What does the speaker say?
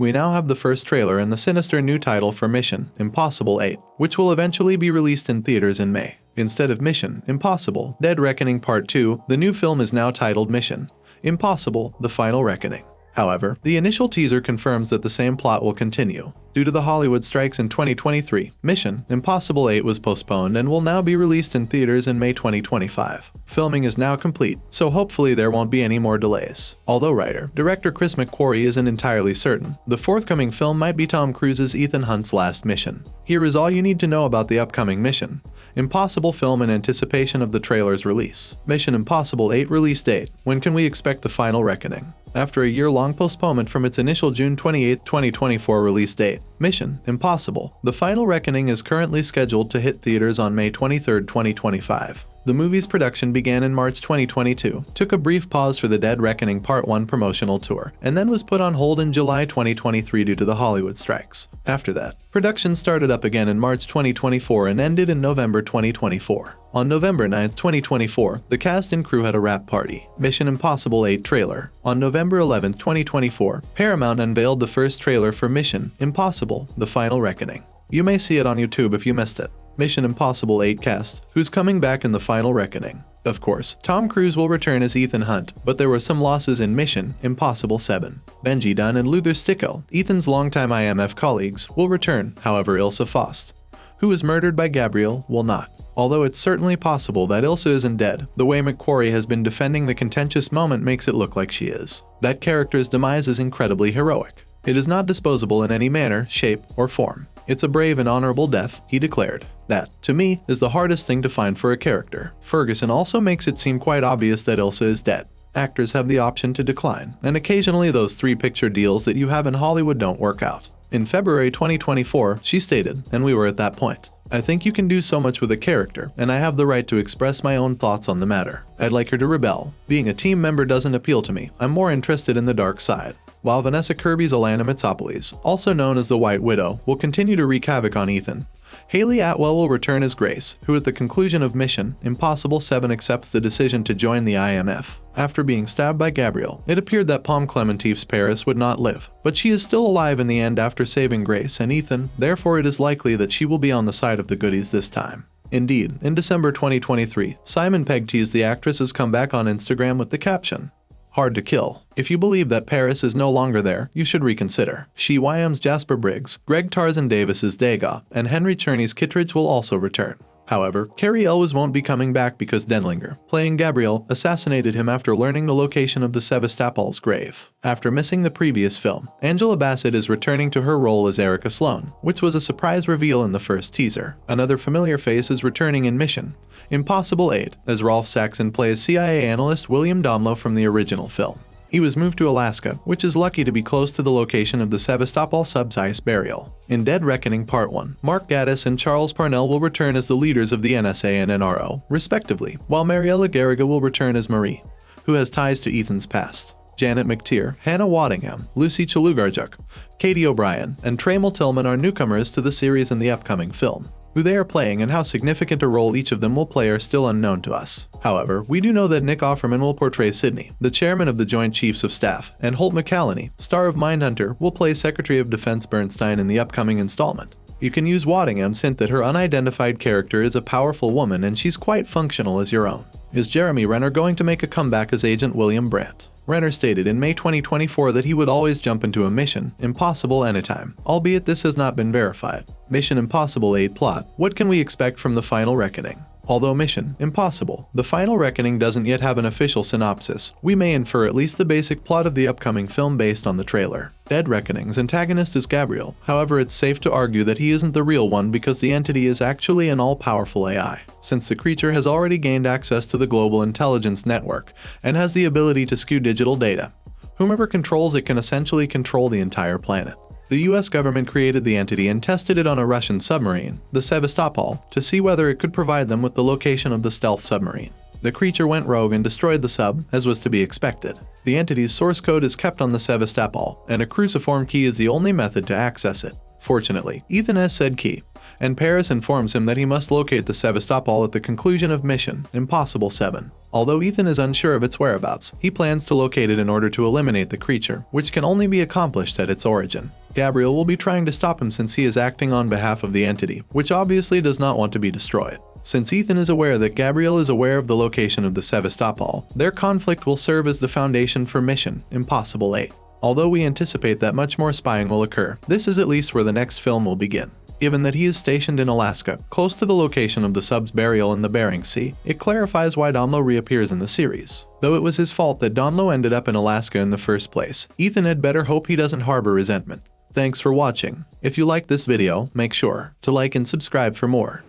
We now have the first trailer and the sinister new title for Mission: Impossible 8, which will eventually be released in theaters in May. Instead of Mission: Impossible Dead Reckoning Part 2, the new film is now titled Mission: Impossible: The Final Reckoning. However, the initial teaser confirms that the same plot will continue. Due to the Hollywood strikes in 2023, Mission: Impossible 8 was postponed and will now be released in theaters in May 2025. Filming is now complete, so hopefully there won't be any more delays. Although writer-director Chris McQuarrie isn't entirely certain, the forthcoming film might be Tom Cruise's Ethan Hunt's last mission. Here is all you need to know about the upcoming Mission: Impossible film in anticipation of the trailer's release. Mission: Impossible 8 release date. When can we expect the final reckoning? After a year-long postponement from its initial June 28, 2024 release date, Mission: Impossible: The Final Reckoning is currently scheduled to hit theaters on May 23, 2025. The movie's production began in March 2022, took a brief pause for the Dead Reckoning Part 1 promotional tour, and then was put on hold in July 2023 due to the Hollywood strikes. After that, production started up again in March 2024 and ended in November 2024. On November 9, 2024, the cast and crew had a wrap party. Mission: Impossible 8 trailer. On November 11, 2024, Paramount unveiled the first trailer for Mission: Impossible: The Final Reckoning. You may see it on YouTube if you missed it. Mission: Impossible 8 cast, who's coming back in The Final Reckoning. Of course, Tom Cruise will return as Ethan Hunt, but there were some losses in Mission: Impossible 7. Benji Dunn and Luther Stickel, Ethan's longtime IMF colleagues, will return. However, Ilsa Faust, who was murdered by Gabriel, will not. Although it's certainly possible that Ilsa isn't dead, the way McQuarrie has been defending the contentious moment makes it look like she is. That character's demise is incredibly heroic. It is not disposable in any manner, shape, or form. It's a brave and honorable death, he declared. That, to me, is the hardest thing to find for a character. Ferguson also makes it seem quite obvious that Ilsa is dead. Actors have the option to decline, and occasionally those three-picture deals that you have in Hollywood don't work out. In February 2024, she stated, and we were at that point, "I think you can do so much with a character, and I have the right to express my own thoughts on the matter. I'd like her to rebel. Being a team member doesn't appeal to me. I'm more interested in the dark side." While Vanessa Kirby's Alana Mitsopoulos, also known as the White Widow, will continue to wreak havoc on Ethan, Haley Atwell will return as Grace, who at the conclusion of Mission: Impossible 7 accepts the decision to join the IMF. After being stabbed by Gabriel, it appeared that Palm Clementif's Paris would not live, but she is still alive in the end after saving Grace and Ethan, therefore it is likely that she will be on the side of the goodies this time. Indeed, in December 2023, Simon Pegg teased the actress's comeback on Instagram with the caption, "Hard to kill. If you believe that Paris is no longer there, you should reconsider." She Wyam's Jasper Briggs, Greg Tarzan Davis's Daga, and Henry Czerny's Kittredge will also return. However, Carrie Elwes won't be coming back because Denlinger, playing Gabriel, assassinated him after learning the location of the Sevastopol's grave. After missing the previous film, Angela Bassett is returning to her role as Erica Sloan, which was a surprise reveal in the first teaser. Another familiar face is returning in Mission: Impossible 8, as Rolf Saxon plays CIA analyst William Domlo from the original film. He was moved to Alaska, which is lucky to be close to the location of the Sevastopol subsidies burial. In Dead Reckoning Part 1, Mark Gatiss and Charles Parnell will return as the leaders of the NSA and NRO, respectively, while Mariella Garriga will return as Marie, who has ties to Ethan's past. Janet McTeer, Hannah Waddingham, Lucy Chalugarjuk, Katie O'Brien, and Trammell Tillman are newcomers to the series in the upcoming film. Who they are playing and how significant a role each of them will play are still unknown to us. However, we do know that Nick Offerman will portray Sidney, the chairman of the Joint Chiefs of Staff, and Holt McCallany, star of Mindhunter, will play Secretary of Defense Bernstein in the upcoming installment. You can use Waddingham's hint that her unidentified character is a powerful woman and she's quite functional as your own. Is Jeremy Renner going to make a comeback as Agent William Brandt? Renner stated in May 2024 that he would always jump into a Mission: Impossible anytime, albeit this has not been verified. Mission: Impossible 8 plot. What can we expect from The Final Reckoning? Although Mission: Impossible: The Final Reckoning doesn't yet have an official synopsis, we may infer at least the basic plot of the upcoming film based on the trailer. Dead Reckoning's antagonist is Gabriel, however it's safe to argue that he isn't the real one because the entity is actually an all-powerful AI, since the creature has already gained access to the global intelligence network and has the ability to skew digital data. Whomever controls it can essentially control the entire planet. The US government created the entity and tested it on a Russian submarine, the Sevastopol, to see whether it could provide them with the location of the stealth submarine. The creature went rogue and destroyed the sub, as was to be expected. The entity's source code is kept on the Sevastopol, and a cruciform key is the only method to access it. Fortunately, Ethan has said key, and Paris informs him that he must locate the Sevastopol at the conclusion of Mission Impossible 7. Although Ethan is unsure of its whereabouts, he plans to locate it in order to eliminate the creature, which can only be accomplished at its origin. Gabriel will be trying to stop him since he is acting on behalf of the entity, which obviously does not want to be destroyed. Since Ethan is aware that Gabriel is aware of the location of the Sevastopol, their conflict will serve as the foundation for Mission Impossible 8. Although we anticipate that much more spying will occur, this is at least where the next film will begin. Given that he is stationed in Alaska, close to the location of the sub's burial in the Bering Sea, it clarifies why Domlo reappears in the series. Though it was his fault that Domlo ended up in Alaska in the first place, Ethan had better hope he doesn't harbor resentment. Thanks for watching. If you liked this video, make sure to like and subscribe for more.